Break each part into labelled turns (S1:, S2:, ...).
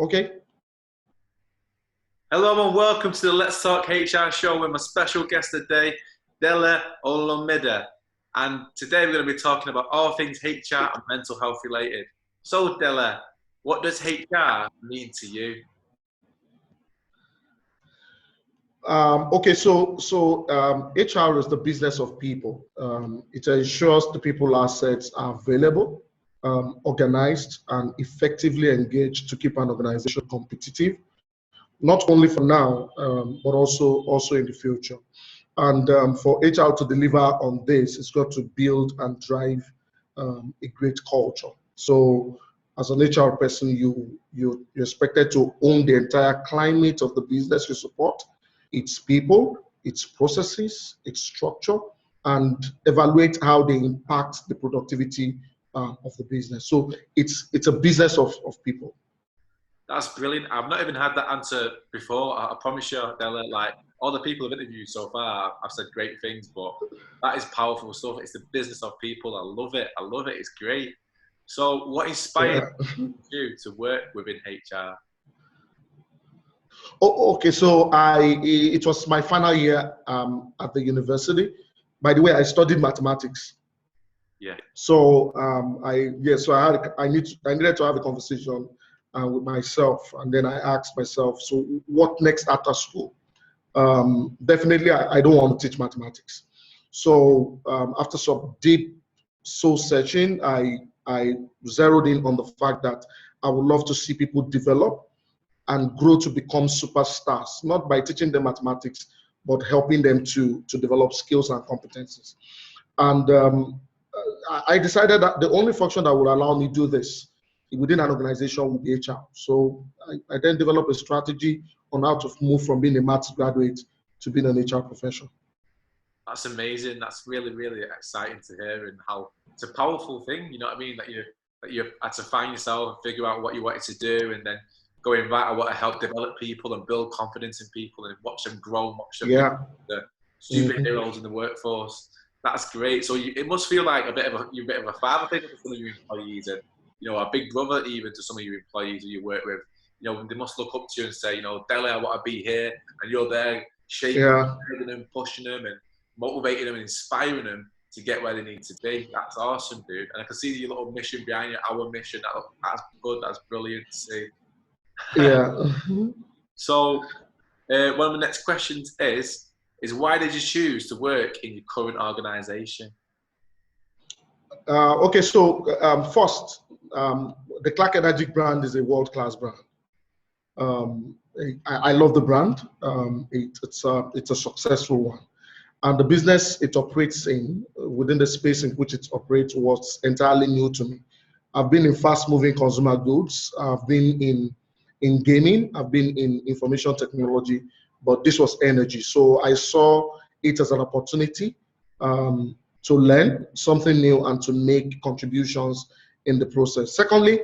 S1: Okay.
S2: Hello and welcome to the Let's Talk HR show with my special guest today, Dele Olomide. And today we're going to be talking about all things HR and mental health related. So Dele, what does HR mean to you?
S1: HR is the business of people. It ensures the people assets are available, organized, and effectively engaged to keep an organization competitive, not only for now, but also in the future. And for HR to deliver on this, it's got to build and drive a great culture. So as an HR person, you're expected to own the entire climate of the business you support, its people, its processes, its structure, and evaluate how they impact the productivity of the business. So it's a business of people.
S2: That's brilliant. I've not even had that answer before. I promise you, Dele, like all the people I've interviewed so far, I've said great things, but that is powerful stuff. It's the business of people. I love it. I love it. It's great. So what inspired you to work within HR?
S1: Oh, okay. It was my final year at the university. By the way, I studied mathematics.
S2: Yeah.
S1: So I needed to have a conversation with myself, and then I asked myself, so what next after school? Definitely, I don't want to teach mathematics. So after some deep soul searching, I zeroed in on the fact that I would love to see people develop and grow to become superstars, not by teaching them mathematics, but helping them to develop skills and competencies. And I decided that the only function that would allow me to do this within an organization would be HR. So I then developed a strategy on how to move from being a maths graduate to being an HR professional.
S2: That's amazing. That's really, really exciting to hear, and how it's a powerful thing. You know what I mean? That you had to find yourself, figure out what you wanted to do, and then going right, I want to help develop people and build confidence in people and watch them grow, and watch them be the superheroes in the workforce. That's great. So it must feel like you're a bit of a father figure to some of your employees, and a big brother even to some of your employees who you work with. They must look up to you and say, Dele, I want to be here, and you're there shaping them, pushing them, and motivating them and inspiring them to get where they need to be. That's awesome, dude. And I can see your little mission behind you, our mission. That's good. That's brilliant to see.
S1: Yeah.
S2: So one of the next questions is why did you choose to work in your current organization?
S1: First, the Clark Energy brand is a world-class brand. I love the brand. It's a successful one. And the business it operates within the space in which it operates, was entirely new to me. I've been in fast-moving consumer goods. I've been in gaming. I've been in information technology, but this was energy. So I saw it as an opportunity to learn something new and to make contributions in the process. Secondly,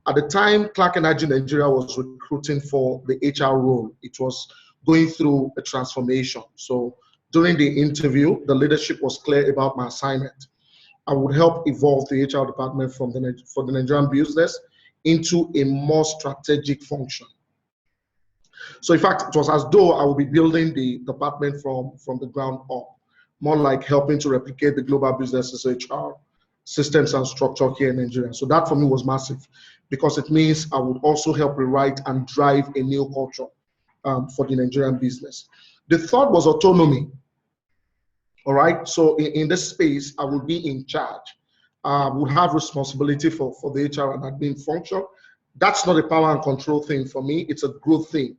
S1: at the time Clark Energy Nigeria was recruiting for the HR role, it was going through a transformation. So during the interview, the leadership was clear about my assignment. I would help evolve the HR department for the Nigerian business into a more strategic function. So in fact, it was as though I would be building the department from the ground up, more like helping to replicate the global business's HR systems and structure here in Nigeria. So that for me was massive, because it means I would also help rewrite and drive a new culture for the Nigerian business. The third was autonomy. All right, so in this space, I will be in charge. I would have responsibility for the HR and admin function. That's not a power and control thing for me. It's a growth thing,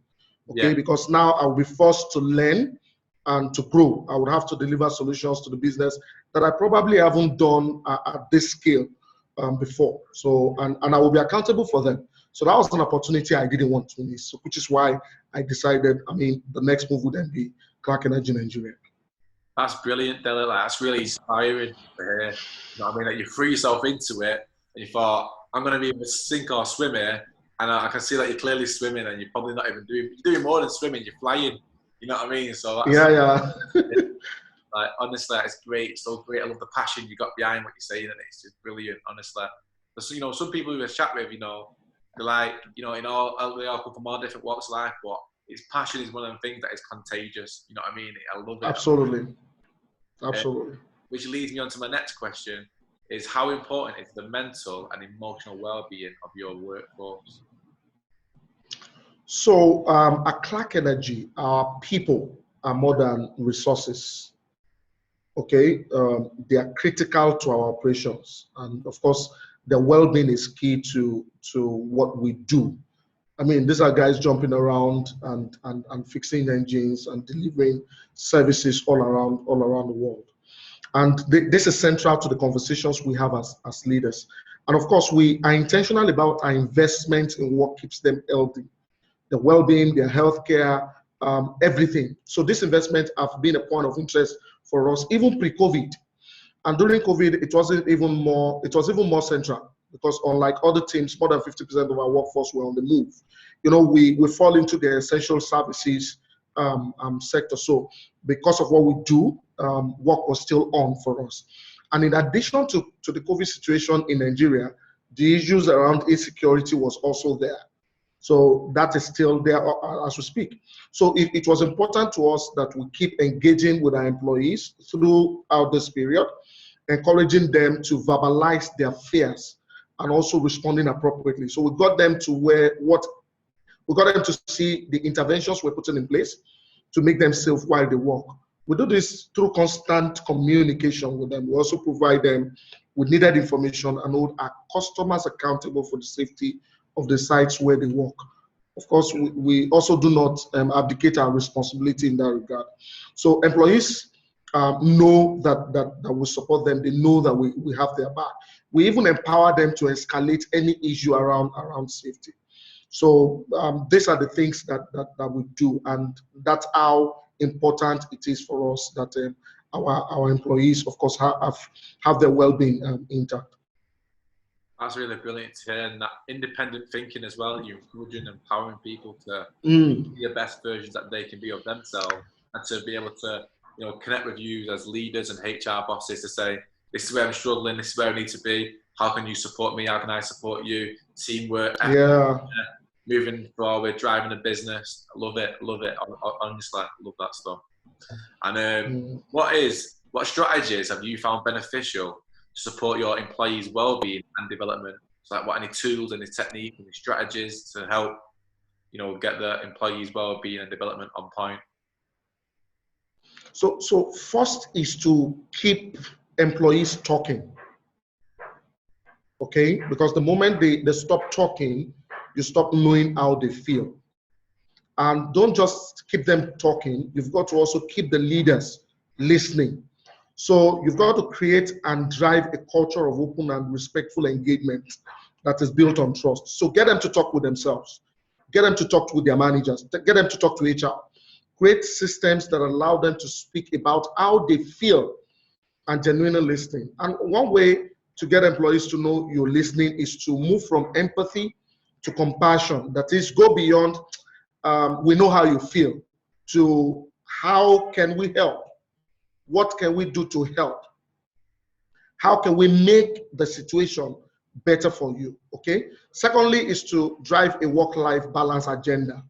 S1: okay? Yeah. Because now I will be forced to learn and to grow. I would have to deliver solutions to the business that I probably haven't done at this scale before. So, and I will be accountable for them. So that was an opportunity I didn't want to miss, so, which is why I decided, the next move would then be Clark Energy Nigeria.
S2: That's brilliant, Dele. That's really inspiring to hear. You know what I mean? That you threw yourself into it and you thought, I'm going to be able to sink or swim here. And I can see that you're clearly swimming, and you're probably not even you're doing more than swimming, you're flying. You know what I mean? So that's, like, honestly, it's great. It's so great. I love the passion you got behind what you're saying, and it's just brilliant, honestly. So, some people who I chat with, They're like, you know, they all come from all different walks of life, but it's passion is one of the things that is contagious. You know what I mean? I love it.
S1: Absolutely. Absolutely.
S2: Which leads me on to my next question, is how important is the mental and emotional well-being of your workforce?
S1: So at Clark Energy, our people are more than resources. Okay, they are critical to our operations, and of course, their well-being is key to what we do. I mean, these are guys jumping around and fixing engines and delivering services all around the world. And this is central to the conversations we have as leaders. And of course, we are intentional about our investment in what keeps them healthy, their well-being, their healthcare, everything. So this investment have been a point of interest for us, even pre-COVID. And during COVID, it was even more central, because unlike other teams, more than 50% of our workforce were on the move. You know, we fall into the essential services sector. So because of what we do, work was still on for us. And in addition to the COVID situation in Nigeria, the issues around insecurity was also there. So that is still there as we speak. So it was important to us that we keep engaging with our employees throughout this period, encouraging them to verbalize their fears and also responding appropriately. So we got them to we got them to see the interventions we're putting in place to make them safe while they work. We do this through constant communication with them. We also provide them with needed information and hold our customers accountable for the safety of the sites where they work. Of course, we also do not abdicate our responsibility in that regard. So employees know that we support them. They know that we have their back. We even empower them to escalate any issue around safety. So these are the things that we do, and that's how important it is for us that our employees, of course, have their well-being intact.
S2: That's really brilliant to hear, and that independent thinking as well. You're encouraging and empowering people to be the best versions that they can be of themselves, and to be able to, you know, connect with you as leaders and HR bosses to say, this is where I'm struggling, this is where I need to be. How can you support me? How can I support you? Teamwork, moving forward, driving a business. I love it. Honestly, I love that stuff. And what strategies have you found beneficial to support your employees' well-being and development? So like, what any tools, any techniques, any strategies to help, you know, get the employees' well-being and development on point?
S1: So first is to keep employees talking. Okay, because the moment they stop talking, you stop knowing how they feel. And don't just keep them talking, you've got to also keep the leaders listening. So you've got to create and drive a culture of open and respectful engagement that is built on trust. So get them to talk with themselves, get them to talk with their managers, get them to talk to HR. Create systems that allow them to speak about how they feel and genuinely listening. And one way to get employees to know you're listening is to move from empathy to compassion. That is, go beyond we know how you feel to how can we help? What can we do to help? How can we make the situation better for you? Okay. Secondly is to drive a work-life balance agenda.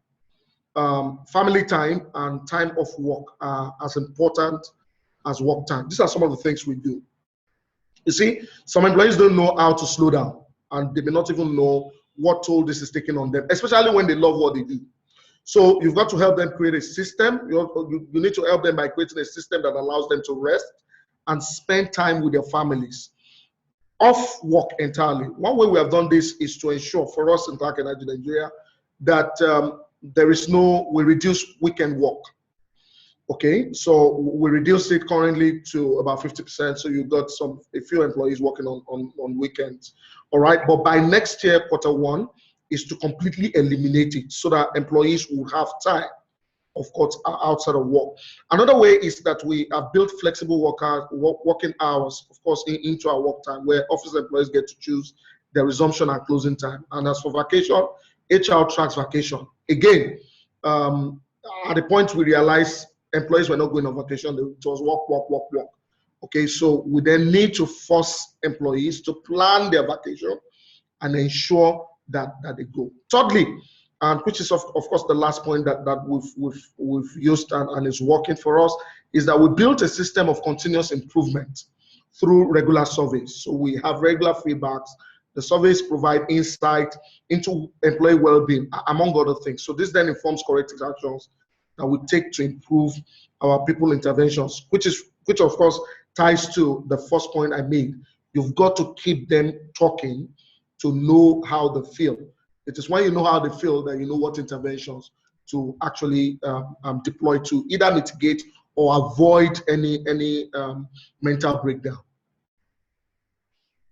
S1: Family time and time off work are as important as work time. These are some of the things we do. You see, some employees don't know how to slow down, and they may not even know what toll this is taking on them, especially when they love what they do. So you've got to help them create a system. You need to help them by creating a system that allows them to rest and spend time with their families off work entirely. One way we have done this is to ensure for us in Clark Energy Nigeria that we reduce weekend work. Okay, so we reduce it currently to about 50%. So you've got a few employees working on weekends. All right, but by next year, quarter 1, is to completely eliminate it so that employees will have time, of course, outside of work. Another way is that we have built flexible working hours, of course, into our work time, where office employees get to choose their resumption and closing time. And as for vacation, HR tracks vacation. Again, at the point we realized employees were not going on vacation, it was work. Okay, so we then need to force employees to plan their vacation and ensure that they go. Thirdly, and which is of course the last point that we've used and is working for us, is that we built a system of continuous improvement through regular surveys. So we have regular feedbacks. The surveys provide insight into employee well-being, among other things. So this then informs corrective actions that we take to improve our people interventions, which of course ties to the first point I made. You've got to keep them talking to know how they feel. It is when you know how they feel that you know what interventions to actually deploy to either mitigate or avoid any mental breakdown.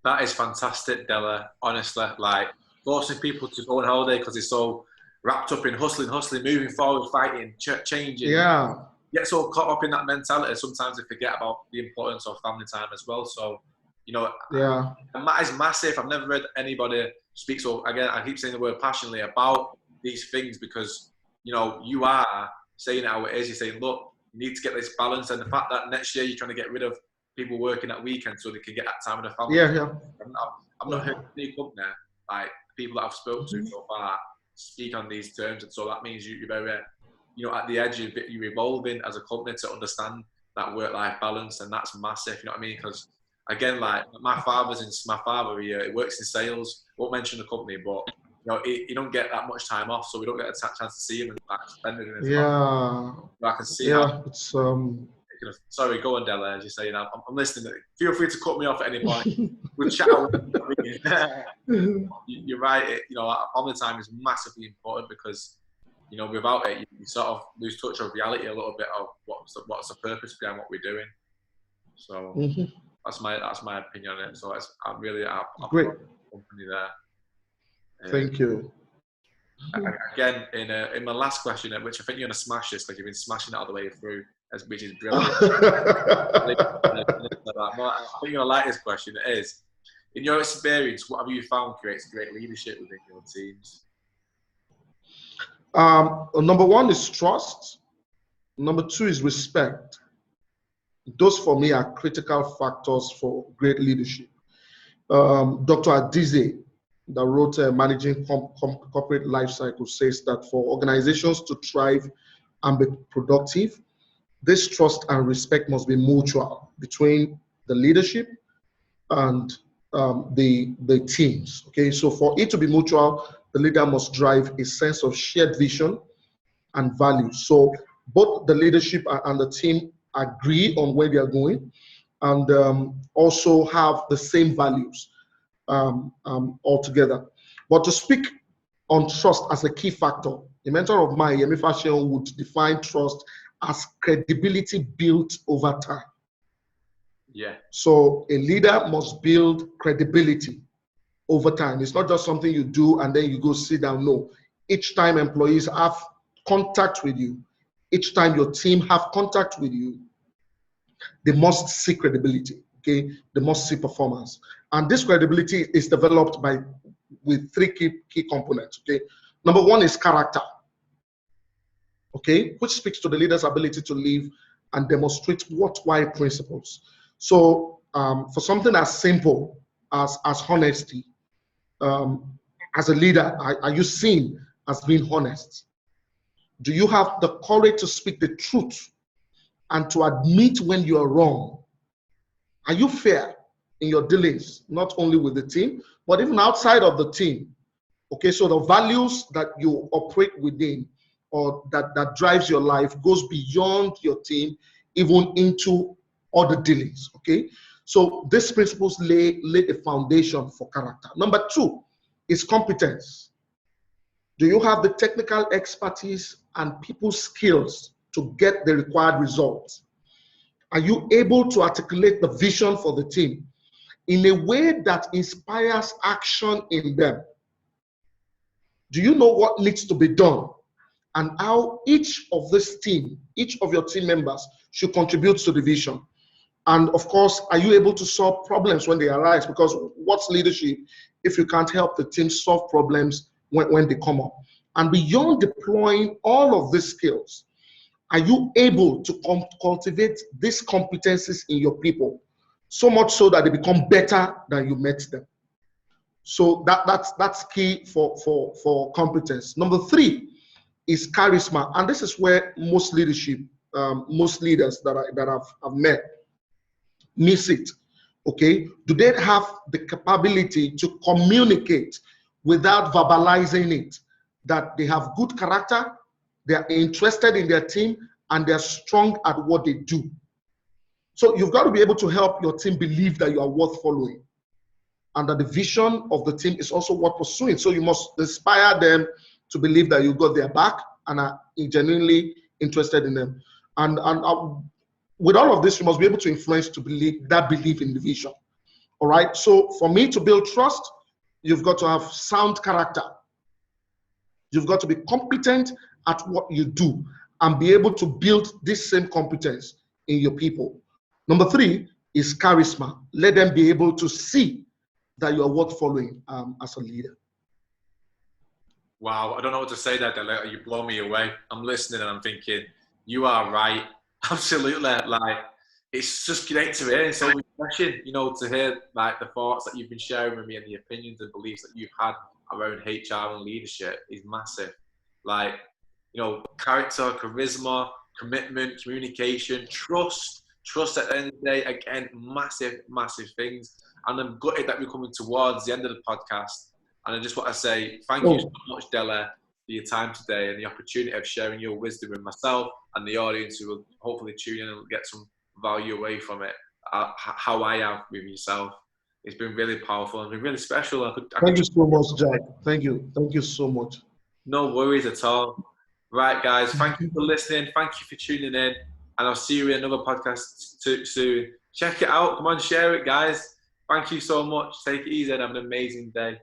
S2: That is fantastic, Dele. Honestly, like forcing people to go on holiday because they're so wrapped up in hustling, moving forward, fighting, changing.
S1: Yeah.
S2: Get so caught up in that mentality. Sometimes they forget about the importance of family time as well. So, you know,
S1: yeah,
S2: that is massive. I've never heard anybody speak so. Again, I keep saying the word passionately about these things because, you know, you are saying how it is. You're saying, look, you need to get this balance, and the fact that next year you're trying to get rid of people working at weekends so they can get that time with the family.
S1: Yeah.
S2: I've not heard any company, like people that I've spoken to so far, speak on these terms, and so that means you're very, you know, at the edge. You're evolving as a company to understand that work-life balance, and that's massive. You know what I mean? Because again, like my father, he works in sales. Won't mention the company, but you know, he don't get that much time off, so we don't get a chance to see him and like, spend it in his life. But I can see how
S1: it's
S2: sorry, go on, Dele. As you're saying, I'm listening. Feel free to cut me off at any point. We'll chat. You're right. You know, family time is massively important because, you know, without it, you sort of lose touch of reality a little bit of what's the purpose behind what we're doing. So that's my opinion on it. So I'm really
S1: great
S2: company there.
S1: Thank you.
S2: Again, in my last question, which I think you're gonna smash this because you've been smashing it all the way through, which is brilliant. I think you're gonna like this question. It is, in your experience, what have you found creates great leadership within your teams?
S1: Number one is trust. Number two is respect. Those for me are critical factors for great leadership. Dr. Adize, that wrote Managing Corporate Life Cycle, says that for organizations to thrive and be productive, this trust and respect must be mutual between the leadership and the teams. Okay, so for it to be mutual, the leader must drive a sense of shared vision and value. So both the leadership and the team agree on where they are going, and also have the same values altogether. But to speak on trust as a key factor, a mentor of mine, Yemi Fashion, would define trust as credibility built over time.
S2: Yeah.
S1: So a leader must build credibility over time. It's not just something you do and then you go sit down. No. Each time employees have contact with you, each time your team have contact with you, they must see credibility. Okay, they must see performance, and this credibility is developed with three key components. Okay, number one is character. Okay, which speaks to the leader's ability to live and demonstrate worthwhile principles. So for something as simple as honesty, as a leader, are you seen as being honest? Do you have the courage to speak the truth and to admit when you are wrong? Are you fair in your dealings, not only with the team, but even outside of the team? Okay, so the values that you operate within or that drives your life goes beyond your team, even into other dealings. Okay, so these principles lay the foundation for character. Number two is competence. Do you have the technical expertise and people skills to get the required results? Are you able to articulate the vision for the team in a way that inspires action in them? Do you know what needs to be done and how each of this team, each of your team members should contribute to the vision? And of course, are you able to solve problems when they arise? Because what's leadership if you can't help the team solve problems when they come up? And beyond deploying all of these skills, are you able to cultivate these competencies in your people, so much so that they become better than you met them? So that's key for competence. Number 3 is charisma, and this is where most leadership, most leaders that I've met miss it. Okay, do they have the capability to communicate without verbalizing it? That they have good character, they are interested in their team, and they're strong at what they do. So you've got to be able to help your team believe that you are worth following, and that the vision of the team is also worth pursuing. So you must inspire them to believe that you got their back and are genuinely interested in them. And with all of this, you must be able to influence to believe in the vision. All right. So for me to build trust, you've got to have sound character. You've got to be competent at what you do and be able to build this same competence in your people. Number 3 is charisma. Let them be able to see that you are worth following as a leader.
S2: Wow, I don't know what to say there, Dele. You blow me away. I'm listening and I'm thinking, you are right. Absolutely. Like, it's just great to hear and so refreshing, you know, to hear like the thoughts that you've been sharing with me and the opinions and beliefs that you've had around HR and leadership is massive. Like, you know, character, charisma, commitment, communication, trust at the end of the day, again, massive, massive things. And I'm gutted that we're coming towards the end of the podcast. And I just want to say thank you so much, Dele, for your time today and the opportunity of sharing your wisdom with myself and the audience who will hopefully tune in and get some value away from it, how I have with yourself. It's been really powerful and been really special.
S1: Thank you so much, Jack. Thank you. Thank you so much.
S2: No worries at all. Right, guys, thank you for listening. Thank you for tuning in. And I'll see you in another podcast soon. Check it out. Come on, share it, guys. Thank you so much. Take it easy and have an amazing day.